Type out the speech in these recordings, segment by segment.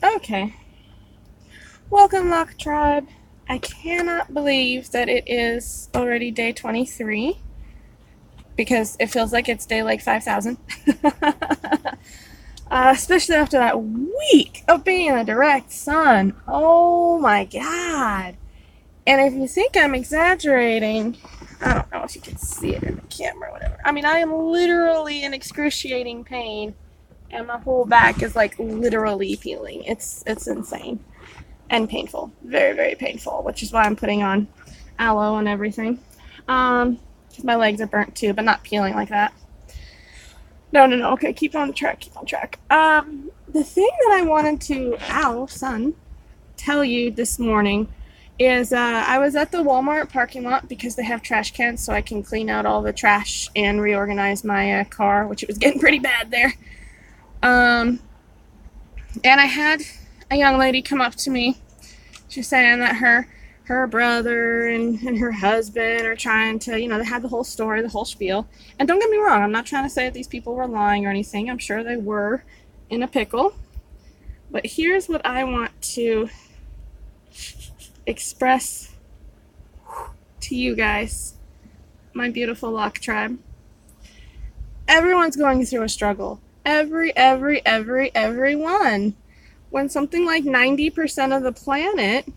Okay. Welcome, Lock Tribe. I cannot believe that it is already day 23 because it feels like it's day like 5,000. Especially after that week of being in the direct sun. Oh my god. And if you think I'm exaggerating, I don't know if you can see it in the camera or whatever. I mean, I am literally in excruciating pain, and my whole back is like literally peeling. It's insane and painful, very very painful. Which is why I'm putting on aloe and everything. Because my legs are burnt too, but not peeling like that. No, no, no. Okay, keep on track. Keep on track. The thing that I wanted to, ow, son, tell you this morning is I was at the Walmart parking lot because they have trash cans, so I can clean out all the trash and reorganize my car, which it was getting pretty bad there. Um, and I had a young lady come up to me. She's saying that her brother and her husband are trying to, they had the whole story, the whole spiel. And don't get me wrong, I'm not trying to say that these people were lying or anything. I'm sure they were in a pickle. But here's what I want to express to you guys, my beautiful Lock Tribe. Everyone's going through a struggle. Everyone. When something like 90% of the planet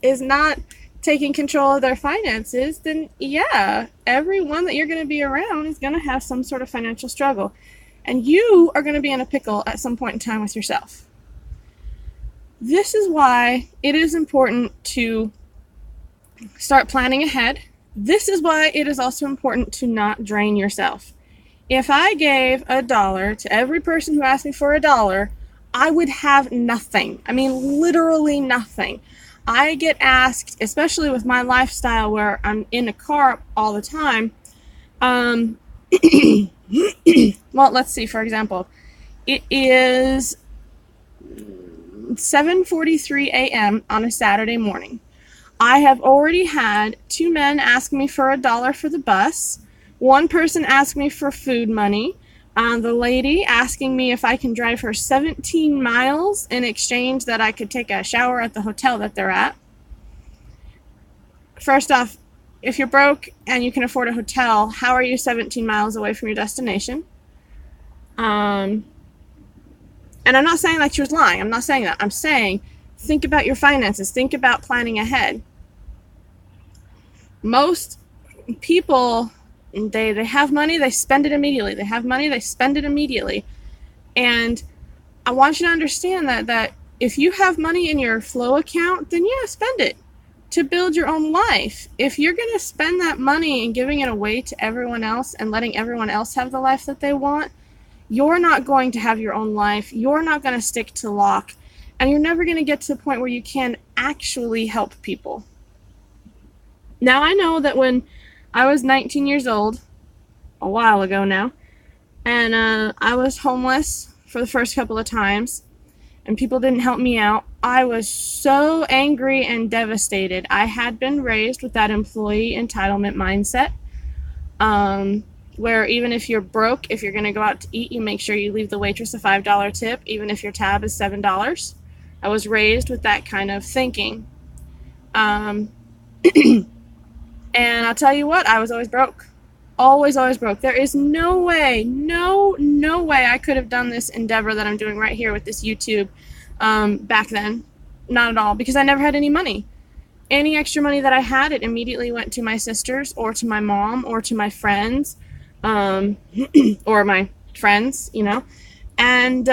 is not taking control of their finances, then yeah, everyone that you're going to be around is going to have some sort of financial struggle. And you are going to be in a pickle at some point in time with yourself. This is why it is important to start planning ahead. This is why it is also important to not drain yourself. If I gave $1 to every person who asked me for $1, I would have nothing. I mean, literally nothing. I get asked, especially with my lifestyle where I'm in a car all the time. Well, let's see, for example, it is 7:43 a.m. on a Saturday morning. I have already had 2 men ask me for $1 for the bus. One person asked me for food money. The lady asking me if I can drive her 17 miles in exchange that I could take a shower at the hotel that they're at. First off, if you're broke and you can afford a hotel, how are you 17 miles away from your destination? And I'm not saying that she was lying. I'm not saying that. I'm saying think about your finances. Think about planning ahead. Most people, they have money, they spend it immediately. They have money, they spend it immediately. And I want you to understand that if you have money in your flow account, then yeah, spend it to build your own life. If you're going to spend that money and giving it away to everyone else and letting everyone else have the life that they want, you're not going to have your own life. You're not going to stick to Lock. And you're never going to get to the point where you can actually help people. Now, I know that when I was 19 years old, a while ago now, and I was homeless for the first couple of times, and people didn't help me out, I was so angry and devastated. I had been raised with that employee entitlement mindset, where even if you're broke, if you're going to go out to eat, you make sure you leave the waitress a $5 tip, even if your tab is $7. I was raised with that kind of thinking. And I'll tell you what, I was always broke. Always broke. There is no way I could have done this endeavor that I'm doing right here with this YouTube back then. Not at all, because I never had any money. Any extra money that I had, it immediately went to my sisters or to my mom or to my friends, or my friends, And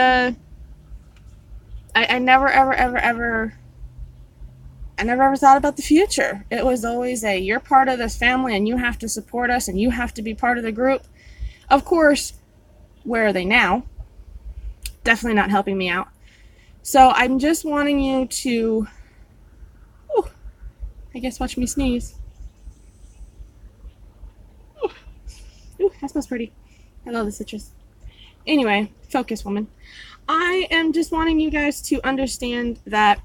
I never, ever thought about the future. It was always you're part of this family and you have to support us and you have to be part of the group. Of course, where are they now? Definitely not helping me out. So I'm just wanting you to, I guess watch me sneeze. Ooh, that smells pretty. I love the citrus. Anyway, focus, woman. I am just wanting you guys to understand that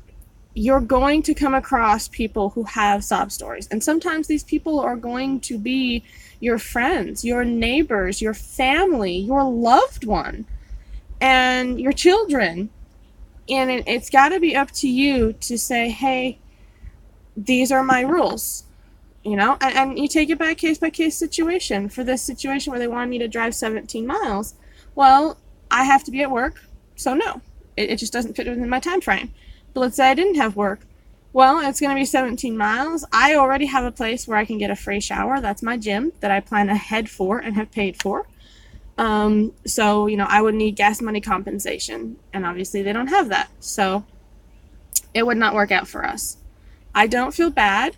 you're going to come across people who have sob stories. And sometimes these people are going to be your friends, your neighbors, your family, your loved one. and your children. And it's got to be up to you to say, hey, these are my rules, and you take it by case situation. For this situation where they wanted me to drive 17 miles, well, I have to be at work, so no, it just doesn't fit within my time frame. But let's say I didn't have work. Well, it's going to be 17 miles. I already have a place where I can get a free shower. That's my gym that I plan ahead for and have paid for. So, I would need gas money compensation, and obviously they don't have that. So it would not work out for us. I don't feel bad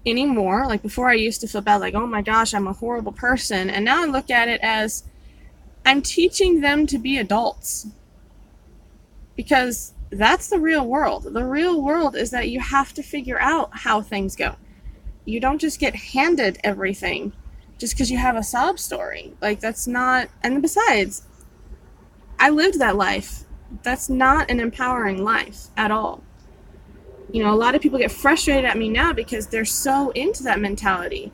anymore. Like before, I used to feel bad, like, oh my gosh, I'm a horrible person. And now I look at it as I'm teaching them to be adults, because that's the real world. The real world is that you have to figure out how things go. You don't just get handed everything just because you have a sob story. Like, that's not, and besides, I lived that life. That's not an empowering life at all. A lot of people get frustrated at me now because they're so into that mentality.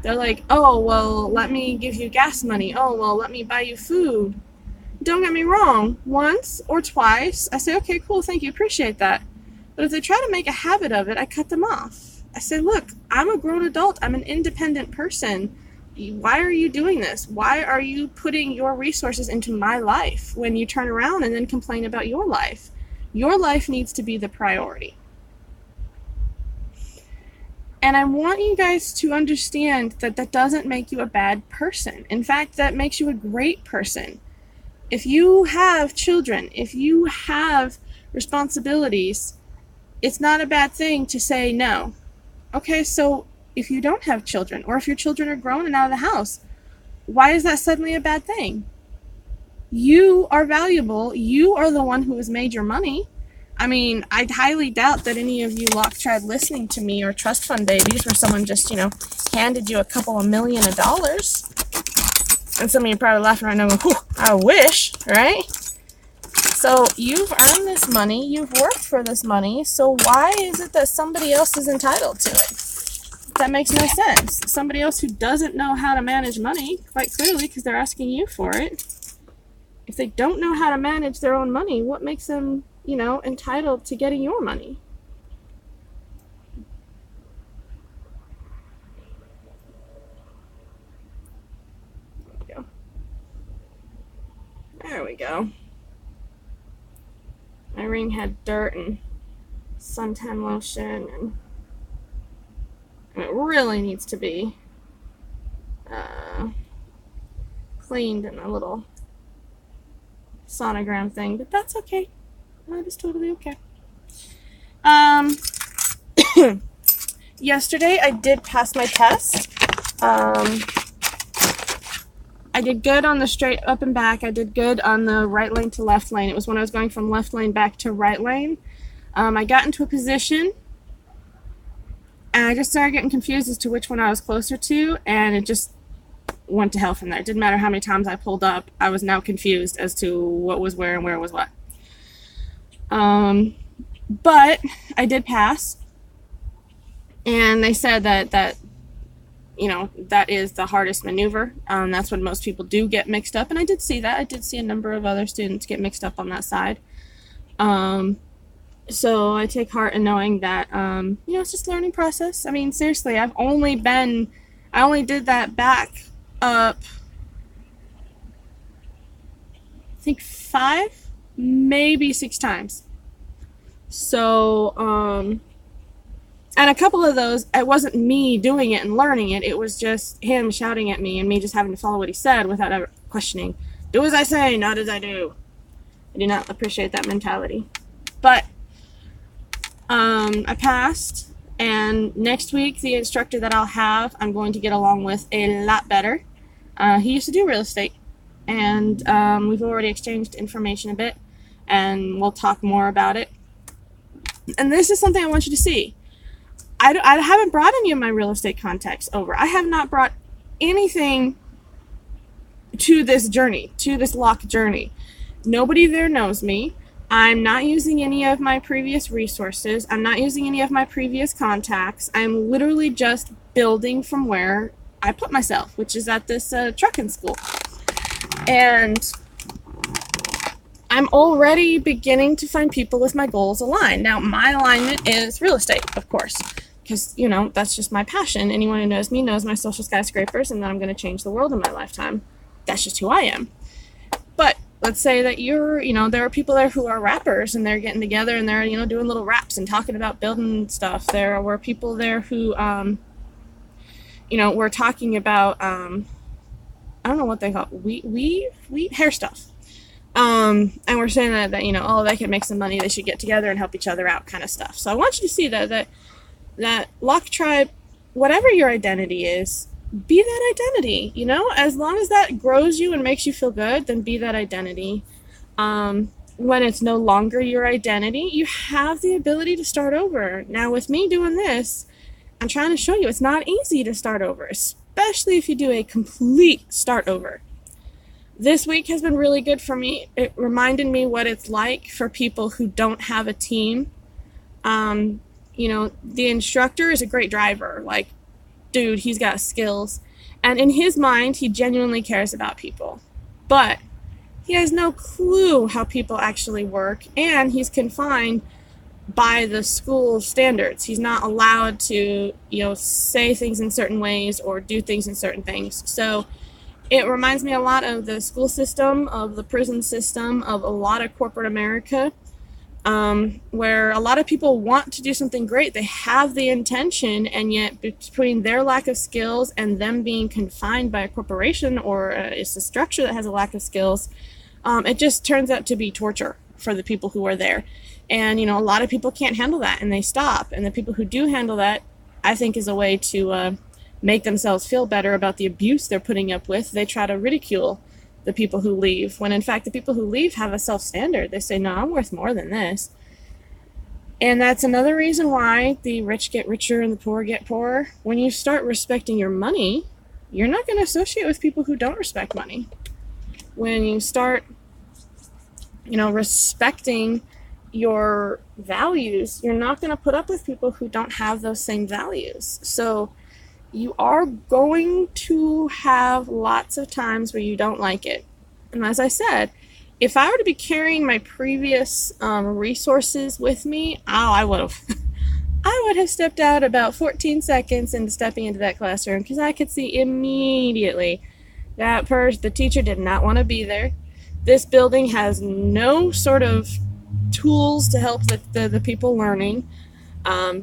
They're like, oh, well, let me give you gas money. Oh, well, let me buy you food. Don't get me wrong. Once or twice, I say, okay, cool, thank you, appreciate that. But if they try to make a habit of it, I cut them off. I say, look, I'm a grown adult. I'm an independent person. Why are you doing this? Why are you putting your resources into my life when you turn around and then complain about your life? Your life needs to be the priority. And I want you guys to understand that that doesn't make you a bad person. In fact, that makes you a great person. If you have children, if you have responsibilities, it's not a bad thing to say no. Okay, so if you don't have children, or if your children are grown and out of the house, why is that suddenly a bad thing? You are valuable. You are the one who has made your money. I mean, I highly doubt that any of you Lock tried listening to me or trust fund babies where someone just, handed you a couple of million of dollars. And some of you are probably laughing right now going, I wish, right? So you've earned this money. You've worked for this money. So why is it that somebody else is entitled to it? That makes no sense. Somebody else who doesn't know how to manage money, quite clearly, because they're asking you for it. If they don't know how to manage their own money, what makes them, entitled to getting your money? There we go. My ring had dirt and suntan lotion, and it really needs to be cleaned in a little sonogram thing, but that's okay. That is totally okay. Yesterday I did pass my test. I did good on the straight up and back. I did good on the right lane to left lane. It was when I was going from left lane back to right lane. I got into a position, and I just started getting confused as to which one I was closer to, and it just went to hell from there. It didn't matter how many times I pulled up. I was now confused as to what was where and where was what. But I did pass, and they said that that is the hardest maneuver. That's when most people do get mixed up, and I did see that. I did see a number of other students get mixed up on that side. So I take heart in knowing that, it's just a learning process. I mean, seriously, I only did that back up, I think 5, maybe 6 times. So, and a couple of those, it wasn't me doing it and learning it. It was just him shouting at me and me just having to follow what he said without ever questioning. Do as I say, not as I do. I do not appreciate that mentality. But I passed, and next week the instructor that I'll have, I'm going to get along with a lot better. He used to do real estate, and we've already exchanged information a bit, and we'll talk more about it. And this is something I want you to see. I haven't brought any of my real estate contacts over. I have not brought anything to this journey, to this Lock journey. Nobody there knows me. I'm not using any of my previous resources. I'm not using any of my previous contacts. I'm literally just building from where I put myself, which is at this trucking school. And I'm already beginning to find people with my goals aligned. Now, my alignment is real estate, of course, because, that's just my passion. Anyone who knows me knows my social skyscrapers and that I'm going to change the world in my lifetime. That's just who I am. But let's say that there are people there who are rappers and they're getting together and they're, doing little raps and talking about building stuff. There were people there who, were talking about, I don't know what they call it, wheat hair stuff. And we're saying that they can make some money, they should get together and help each other out kind of stuff. So I want you to see that Lock Tribe, whatever your identity is, be that identity, as long as that grows you and makes you feel good, then be that identity. When it's no longer your identity, you have the ability to start over. Now with me doing this, I'm trying to show you it's not easy to start over, especially if you do a complete start over. This week has been really good for me. It reminded me what it's like for people who don't have a team. The instructor is a great driver. Like, dude, he's got skills. And in his mind, he genuinely cares about people. But he has no clue how people actually work, and he's confined by the school standards. He's not allowed to, say things in certain ways or do things in certain things. So it reminds me a lot of the school system, of the prison system, of a lot of corporate America, where a lot of people want to do something great. They have the intention, and yet between their lack of skills and them being confined by a corporation or it's a structure that has a lack of skills, it just turns out to be torture for the people who are there. And, a lot of people can't handle that and they stop. And the people who do handle that, I think, is a way to make themselves feel better about the abuse they're putting up with. They try to ridicule the people who leave, when in fact the people who leave have a self-standard. They say, no, I'm worth more than this. And that's another reason why the rich get richer and the poor get poorer. When you start respecting your money, you're not going to associate with people who don't respect money. When you start, respecting your values, you're not going to put up with people who don't have those same values. So you are going to have lots of times where you don't like it. And as I said, if I were to be carrying my previous resources with me, I would have stepped out about 14 seconds into stepping into that classroom, because I could see immediately that the teacher did not want to be there. This building has no sort of tools to help the people learning. I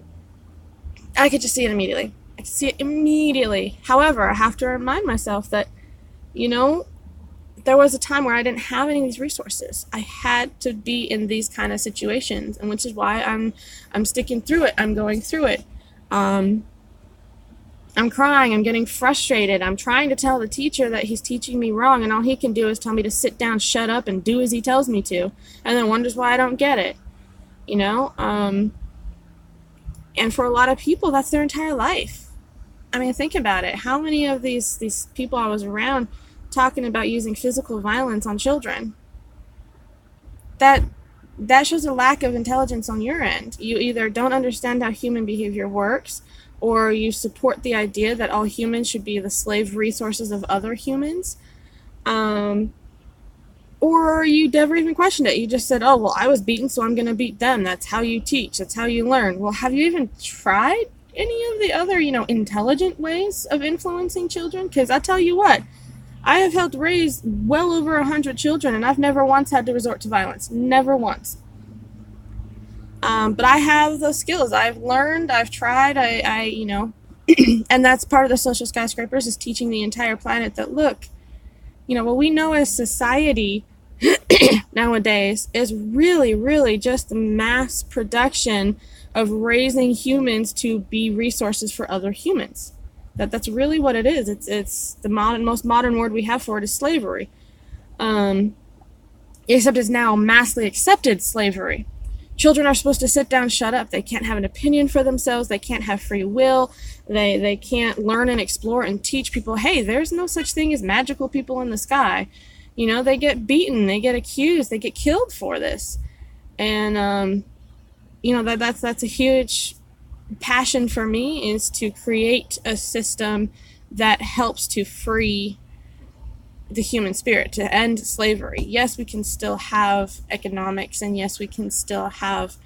could just see it immediately. I could see it immediately. However, I have to remind myself that, there was a time where I didn't have any of these resources. I had to be in these kind of situations, and which is why I'm sticking through it. I'm going through it. I'm crying. I'm getting frustrated. I'm trying to tell the teacher that he's teaching me wrong, and all he can do is tell me to sit down, shut up, and do as he tells me to, and then wonders why I don't get it. And for a lot of people, that's their entire life. I mean, think about it. How many of these people I was around talking about using physical violence on children? That shows a lack of intelligence on your end. You either don't understand how human behavior works, or you support the idea that all humans should be the slave resources of other humans, or you never even questioned it. You just said, oh, well, I was beaten, so I'm going to beat them. That's how you teach. That's how you learn. Well, have you even tried any of the other, intelligent ways of influencing children? Because I tell you what, I have helped raise well over 100 children, and I've never once had to resort to violence. Never once. But I have those skills. I've learned, I've tried, and that's part of the social skyscrapers, is teaching the entire planet that, look, what we know as society nowadays is really, really just the mass production of raising humans to be resources for other humans. That's really what it is. It's the most modern word we have for it is slavery. Except it's now massively accepted slavery. Children are supposed to sit down, shut up. They can't have an opinion for themselves. They can't have free will. They can't learn and explore and teach people, hey, there's no such thing as magical people in the sky. They get beaten, they get accused, they get killed for this. And, that's a huge passion for me, is to create a system that helps to free the human spirit, to end slavery. Yes, we can still have economics, and yes, we can still have,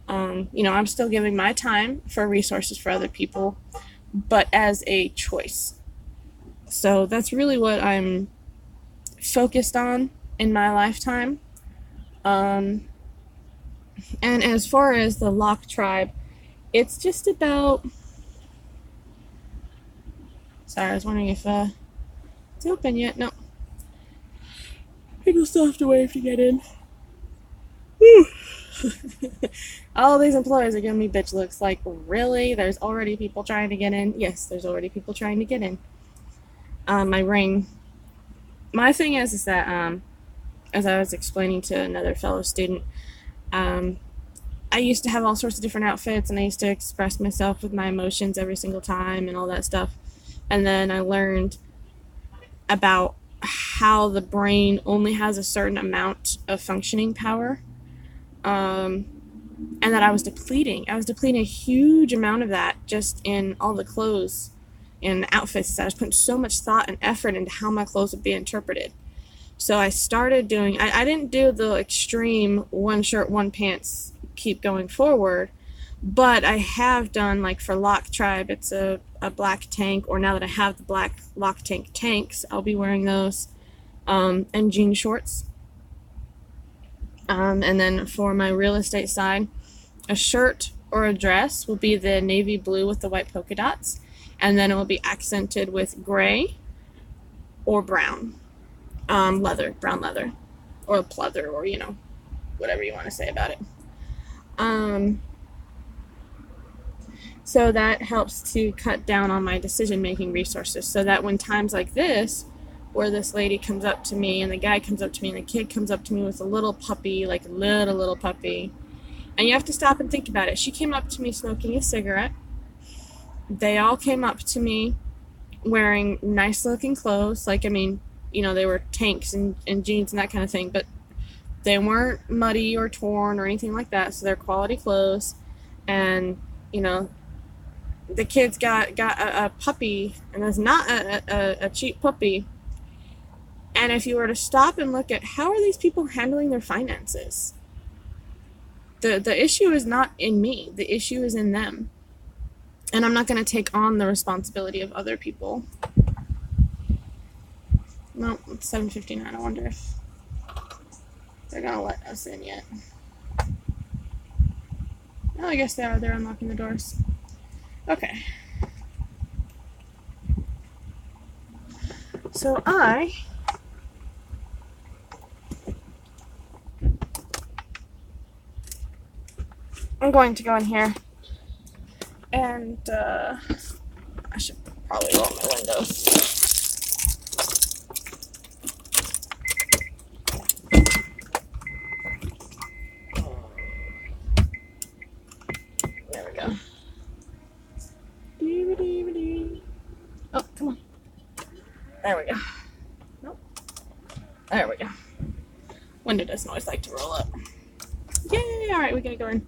I'm still giving my time for resources for other people, but as a choice. So that's really what I'm focused on in my lifetime. And as far as the Locke tribe, it's just about... Sorry, I was wondering if it's open yet. No. People still have to wave to get in. All these employees are giving me bitch looks like, really? There's already people trying to get in? Yes, there's already people trying to get in. My ring. My thing is that, as I was explaining to another fellow student, I used to have all sorts of different outfits, and I used to express myself with my emotions every single time and all that stuff. And then I learned about how the brain only has a certain amount of functioning power, and that I was depleting a huge amount of that just in all the clothes and outfits. I was putting so much thought and effort into how my clothes would be interpreted. So I started doing, I didn't do the extreme one shirt, one pants, keep going forward, but I have done, like for Locke Tribe, it's a black tank, or now that I have the black Locke tank tanks, I'll be wearing those, and jean shorts. And then for my real estate side, a shirt or a dress will be the navy blue with the white polka dots, and then it will be accented with gray or brown, brown leather, or pleather, or whatever you want to say about it. So that helps to cut down on my decision-making resources, so that when times like this, where this lady comes up to me, and the guy comes up to me, and the kid comes up to me with a little puppy, like a little puppy, and you have to stop and think about it. She came up to me smoking a cigarette. They all came up to me wearing nice-looking clothes, like, they were tanks and jeans and that kind of thing, but they weren't muddy or torn or anything like that, so they're quality clothes. And, the kids got a puppy, and it's not a cheap puppy. And if you were to stop and look at how are these people handling their finances, the issue is not in me. The issue is in them. And I'm not going to take on the responsibility of other people. No, it's 7:59. I wonder if they're going to let us in yet. Oh, I guess they are. They're unlocking the doors. Okay. So I'm going to go in here, and I should probably roll my windows. There we go. Oh, come on. There we go. Nope. There we go. Window doesn't always like to roll up. Yay! Alright, we gotta go in.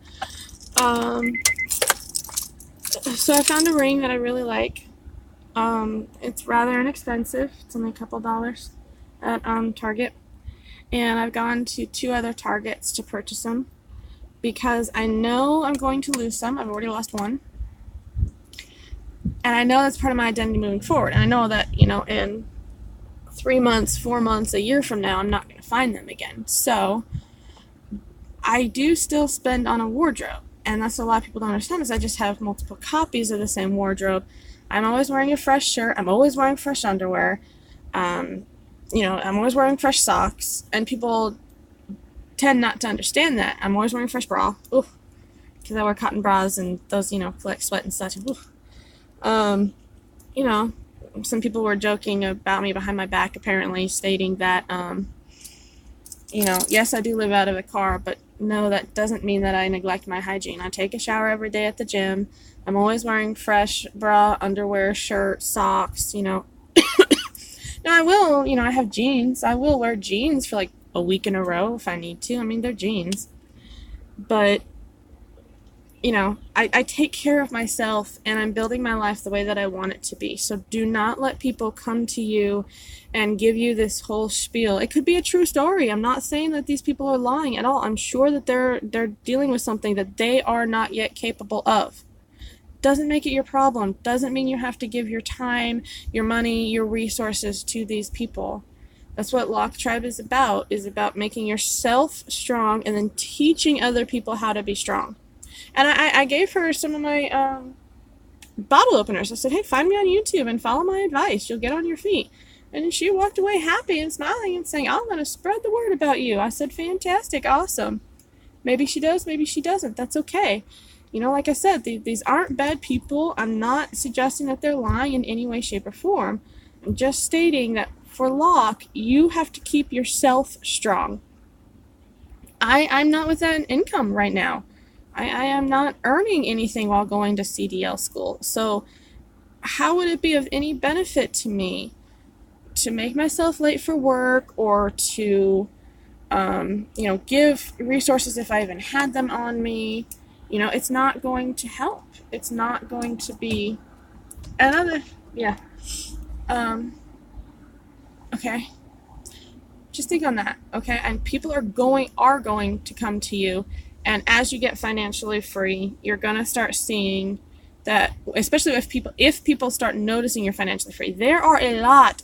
So I found a ring that I really like. It's rather inexpensive. It's only a couple dollars at Target. And I've gone to 2 other Targets to purchase them because I know I'm going to lose some. I've already lost one. And I know that's part of my identity moving forward. And I know that, in 3 months, 4 months, a year from now, I'm not going to find them again. So I do still spend on a wardrobe. And that's what a lot of people don't understand, is I just have multiple copies of the same wardrobe. I'm always wearing a fresh shirt. I'm always wearing fresh underwear. I'm always wearing fresh socks. And people tend not to understand that. I'm always wearing a fresh bra. Ooh. Because I wear cotton bras and those, collect sweat and such. Ooh. Some people were joking about me behind my back, apparently, stating that, yes, I do live out of a car, but no, that doesn't mean that I neglect my hygiene. I take a shower every day at the gym. I'm always wearing fresh bra, underwear, shirt, socks, Now, I will, I have jeans. I will wear jeans for like a week in a row if I need to. They're jeans. But you know, I take care of myself and I'm building my life the way that I want it to be. So do not let people come to you and give you this whole spiel. It could be a true story. I'm not saying that these people are lying at all. I'm sure that they're dealing with something that they are not yet capable of. Doesn't make it your problem. Doesn't mean you have to give your time, your money, your resources to these people. That's what Lock Tribe is about making yourself strong and then teaching other people how to be strong. And I gave her some of my bottle openers. I said, hey, find me on YouTube and follow my advice. You'll get on your feet. And she walked away happy and smiling and saying, I'm going to spread the word about you. I said, fantastic, awesome. Maybe she does, maybe she doesn't. That's okay. You know, like I said, these aren't bad people. I'm not suggesting that they're lying in any way, shape, or form. I'm just stating that for Locke, you have to keep yourself strong. I'm not with an income right now. I am not earning anything while going to CDL school. So how would it be of any benefit to me to make myself late for work or to, give resources if I even had them on me? You know, it's not going to help. It's not going to be another, yeah. Okay. Just think on that, okay? And people are going to come to you, and as you get financially free, you're gonna start seeing that, especially if people start noticing you're financially free. There are a lot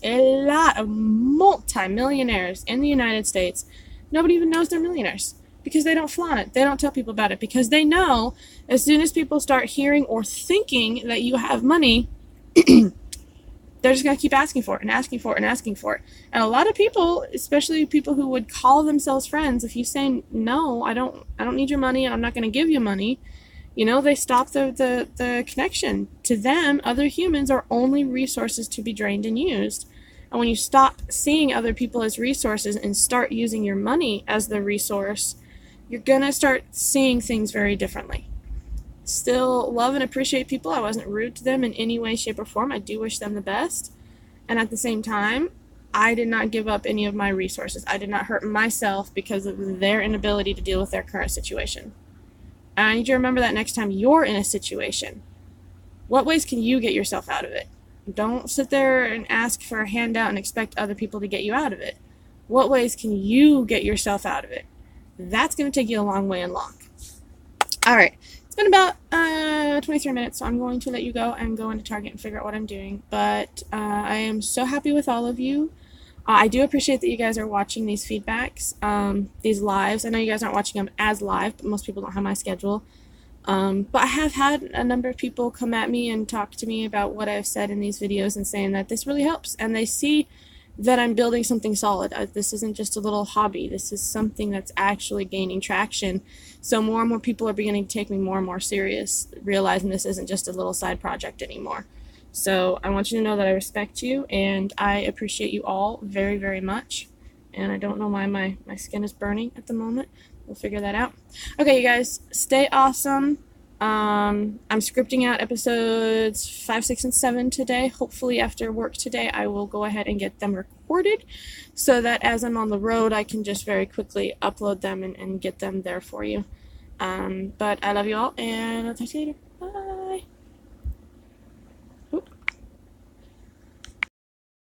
of multi-millionaires in the United States. Nobody even knows they're millionaires because they don't flaunt it. They don't tell people about it because they know as soon as people start hearing or thinking that you have money, they're just going to keep asking for it and asking for it and asking for it. And a lot of people, especially people who would call themselves friends, if you say, no, I don't need your money and I'm not going to give you money, you know, they stop the connection. To them, other humans are only resources to be drained and used. And when you stop seeing other people as resources and start using your money as the resource, you're going to start seeing things very differently. Still love and appreciate people. I wasn't rude to them in any way, shape, or form. I do wish them the best. And at the same time, I did not give up any of my resources. I did not hurt myself because of their inability to deal with their current situation. And I need you to remember that next time you're in a situation. What ways can you get yourself out of it? Don't sit there and ask for a handout and expect other people to get you out of it. What ways can you get yourself out of it? That's going to take you a long way in Locke. All right. It's been about 23 minutes, so I'm going to let you go and go into Target and figure out what I'm doing. But I am so happy with all of you. I do appreciate that you guys are watching these feedbacks, these lives. I know you guys aren't watching them as live, but most people don't have my schedule. But I have had a number of people come at me and talk to me about what I've said in these videos and saying that this really helps. And they see that I'm building something solid. This isn't just a little hobby. This is something that's actually gaining traction. So more and more people are beginning to take me more and more serious, realizing this isn't just a little side project anymore. So I want you to know that I respect you and I appreciate you all very, very much. And I don't know why my skin is burning at the moment. We'll figure that out. Okay, you guys, stay awesome. I'm scripting out episodes 5, 6, and 7 today. Hopefully after work today I will go ahead and get them recorded so that as I'm on the road I can just very quickly upload them and get them there for you. But I love you all and I'll talk to you later.